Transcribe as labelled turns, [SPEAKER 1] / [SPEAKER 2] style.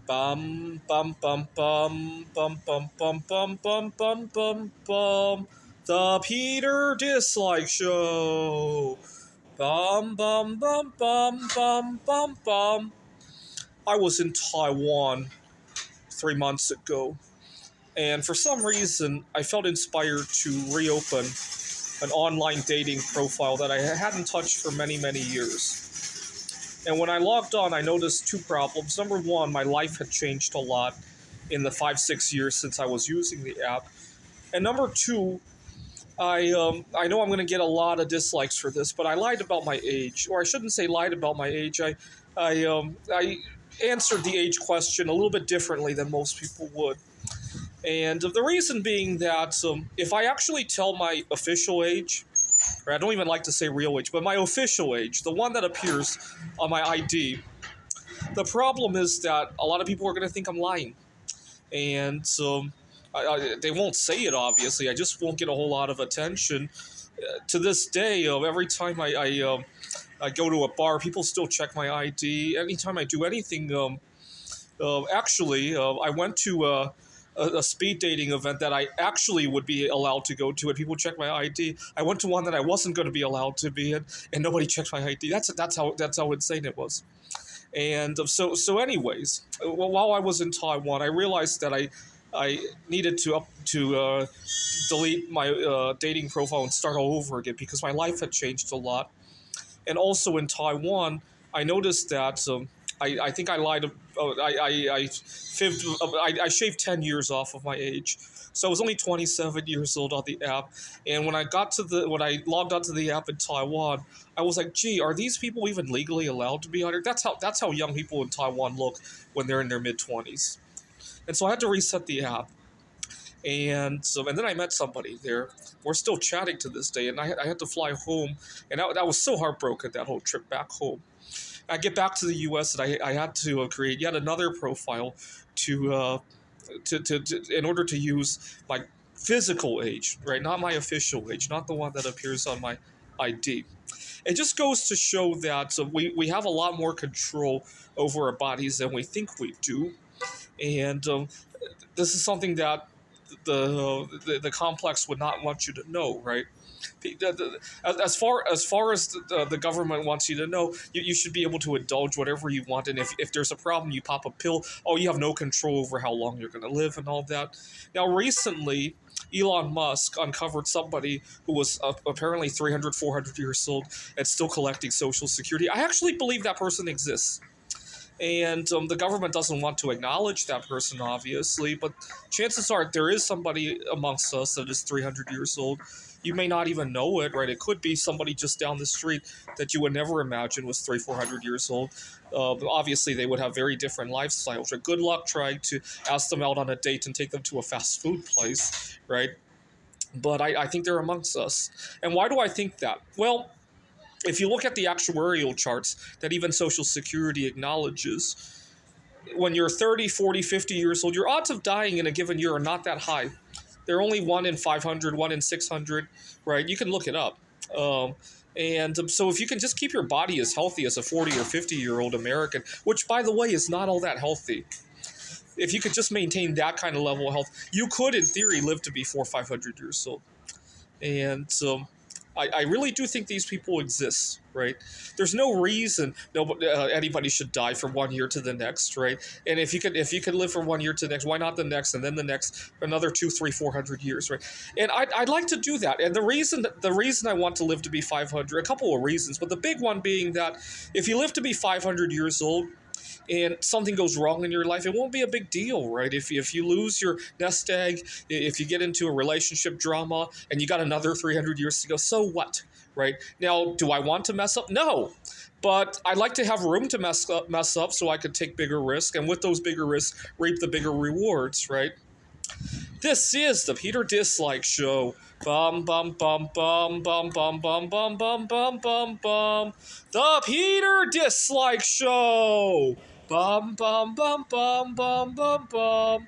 [SPEAKER 1] Bum bum bum bum bum bum bum bum bum bum bum bum. The Peter Dislike Show. Bum bum bum bum bum bum bum. I was in Taiwan 3 months ago, and for some reason, I felt inspired to reopen an online dating profile that I hadn't touched for many, many years. And when I logged on, I noticed two problems. Number one, my life had changed a lot in the 5, 6 years since I was using the app. And number two, I know I'm going to get a lot of dislikes for this, but I lied about my age, or I shouldn't say lied about my age. I answered the age question a little bit differently than most people would. And the reason being that if I actually tell my official age, or I don't even like to say real age, but my official age, the one that appears on my ID, the problem is that a lot of people are going to think I'm lying. And they won't say it, obviously. I just won't get a whole lot of attention. To this day, every time I go to a bar, people still check my ID. Anytime I do anything, I went to a speed dating event that I actually would be allowed to go to, and people checked my ID. I went to one that I wasn't going to be allowed to be in, and nobody checked my ID. That's how insane it was. And anyways, while I was in Taiwan, I realized that I needed to delete my dating profile and start all over again because my life had changed a lot. And also in Taiwan, I noticed that I think I lied. I shaved 10 years off of my age, so I was only 27 years old on the app. And when I logged onto the app in Taiwan, I was like, "Gee, are these people even legally allowed to be on here?" That's how young people in Taiwan look when they're in their mid 20s. And so I had to reset the app. And then I met somebody there. We're still chatting to this day, and I had to fly home, and I was so heartbroken that whole trip back home. I get back to the U.S. and I had to create yet another profile to, in order to use my physical age, right? Not my official age, not the one that appears on my ID. It just goes to show that we have a lot more control over our bodies than we think we do, and this is something that the complex would not want you to know, right? As far as the government wants you to know, you should be able to indulge whatever you want, and if there's a problem, you pop a pill. Oh, you have no control over how long you're going to live and all that. Now, recently, Elon Musk uncovered somebody who was apparently 300, 400 years old and still collecting Social Security. I actually believe that person exists. And the government doesn't want to acknowledge that person, obviously, but chances are there is somebody amongst us that is 300 years old. You may not even know it, right? It could be somebody just down the street that you would never imagine was 400 years old. Obviously, they would have very different lifestyles. Right? Good luck trying to ask them out on a date and take them to a fast food place, right? But I think they're amongst us. And why do I think that? Well, if you look at the actuarial charts that even Social Security acknowledges, when you're 30, 40, 50 years old, your odds of dying in a given year are not that high. They're only 1 in 500, 1 in 600, right? You can look it up. So if you can just keep your body as healthy as a 40 or 50-year-old American, which, by the way, is not all that healthy, if you could just maintain that kind of level of health, you could, in theory, live to be 400 or 500 years old. And I really do think these people exist, right? There's no reason anybody should die from 1 year to the next, right? And if you could live from 1 year to the next, why not the next, and then the next, another 2, 3, 400 years, right? And I'd like to do that. And the reason I want to live to be 500, a couple of reasons, but the big one being that if you live to be 500 years old, and something goes wrong in your life, it won't be a big deal, right? If you lose your nest egg, if you get into a relationship drama and you got another 300 years to go, so what, right? Now, do I want to mess up? No. But I'd like to have room to mess up so I could take bigger risks, and with those bigger risks, reap the bigger rewards, right? This is the Peter Dislike Show. Bum bum bum bum bum bum bum bum bum bum bum bum. The Peter Dislike Show. Bum bum bum bum bum bum bum.